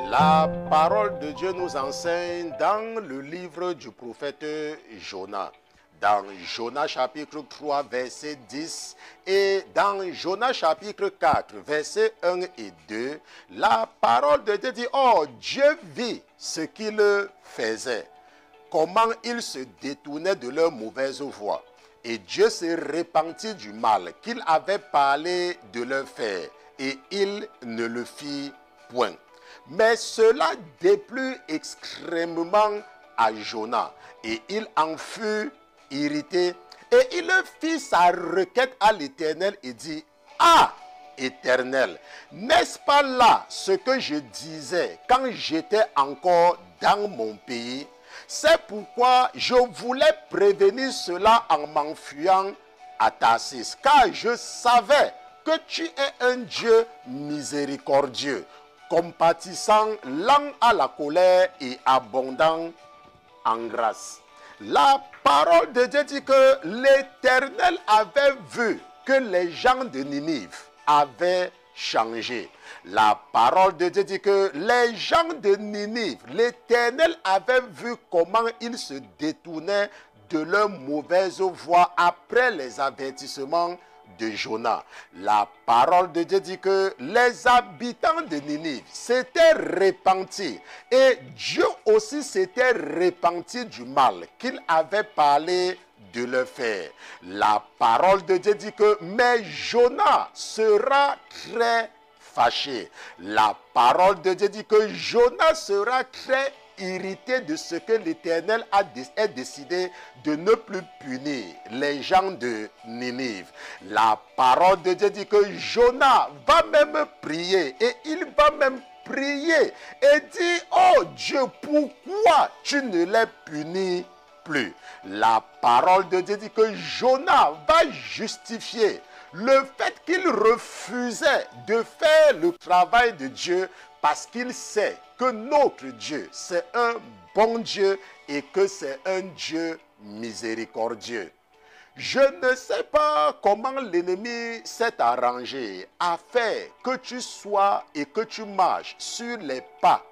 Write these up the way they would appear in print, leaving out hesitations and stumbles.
La parole de Dieu nous enseigne dans le livre du prophète Jonas. Dans Jonas chapitre 3 verset 10 et dans Jonas chapitre 4 verset 1 et 2, la parole de Dieu dit: oh, Dieu vit ce qu'ils faisaient, comment ils se détournaient de leur mauvaise voie. Et Dieu se repentit du mal qu'il avait parlé de leur faire, et il ne le fit point. Mais cela déplut extrêmement à Jonas, et il en fut irrité, et il fit sa requête à l'Éternel et dit: ah, Éternel, n'est-ce pas là ce que je disais quand j'étais encore dans mon pays? C'est pourquoi je voulais prévenir cela en m'enfuyant à Tarsis, car je savais que tu es un Dieu miséricordieux, compatissant, lent à la colère et abondant en grâce. La parole de Dieu dit que l'Éternel avait vu que les gens de Ninive avaient changé. La parole de Dieu dit que les gens de Ninive, l'Éternel avait vu comment ils se détournaient de leur mauvaise voie après les avertissements de Jonas. La parole de Dieu dit que les habitants de Ninive s'étaient repentis et Dieu aussi s'était repenti du mal qu'il avait parlé de leur faire. La parole de Dieu dit que mais Jonas sera très fâché. La parole de Dieu dit que Jonas sera très irrité de ce que l'Éternel a décidé de ne plus punir les gens de Ninive. La parole de Dieu dit que Jonas va même prier, et il va même prier et dit: oh Dieu, pourquoi tu ne les punis plus? La parole de Dieu dit que Jonas va justifier le fait qu'il refusait de faire le travail de Dieu parce qu'il sait que notre Dieu, c'est un bon Dieu et que c'est un Dieu miséricordieux. Je ne sais pas comment l'ennemi s'est arrangé à faire que tu sois et que tu marches sur les pas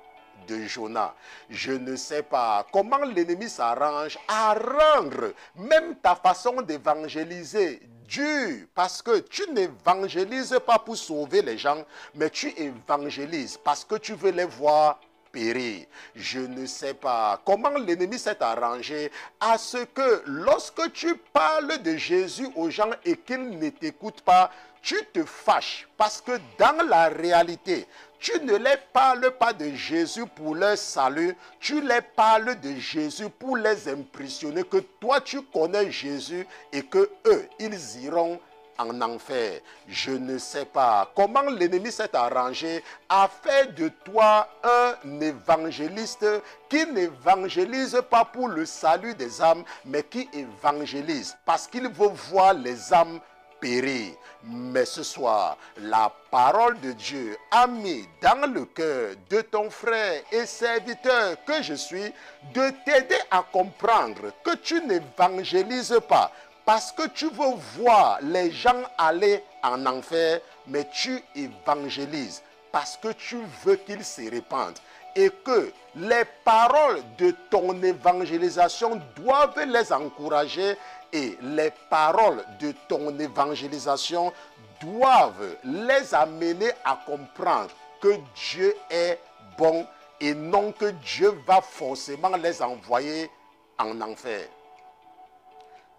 de Jonas. Je ne sais pas comment l'ennemi s'arrange à rendre même ta façon d'évangéliser dur, parce que tu n'évangélises pas pour sauver les gens, mais tu évangélises parce que tu veux les voir périr. Je ne sais pas comment l'ennemi s'est arrangé à ce que lorsque tu parles de Jésus aux gens et qu'ils ne t'écoutent pas, tu te fâches parce que dans la réalité, tu ne les parles pas de Jésus pour leur salut, tu les parles de Jésus pour les impressionner que toi tu connais Jésus et que eux, ils iront en enfer. Je ne sais pas comment l'ennemi s'est arrangé à faire de toi un évangéliste qui n'évangélise pas pour le salut des âmes, mais qui évangélise parce qu'il veut voir les âmes périr. Mais ce soir, la parole de Dieu a mis dans le cœur de ton frère et serviteur que je suis de t'aider à comprendre que tu n'évangélises pas parce que tu veux voir les gens aller en enfer, mais tu évangélises parce que tu veux qu'ils se répandent. Et que les paroles de ton évangélisation doivent les encourager et les paroles de ton évangélisation doivent les amener à comprendre que Dieu est bon et non que Dieu va forcément les envoyer en enfer.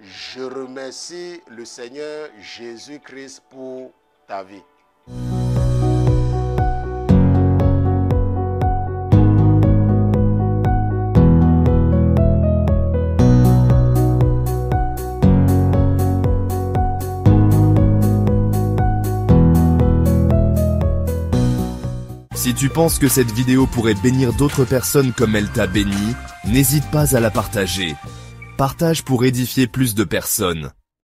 Je remercie le Seigneur Jésus-Christ pour ta vie. Si tu penses que cette vidéo pourrait bénir d'autres personnes comme elle t'a béni, n'hésite pas à la partager. Partage pour édifier plus de personnes.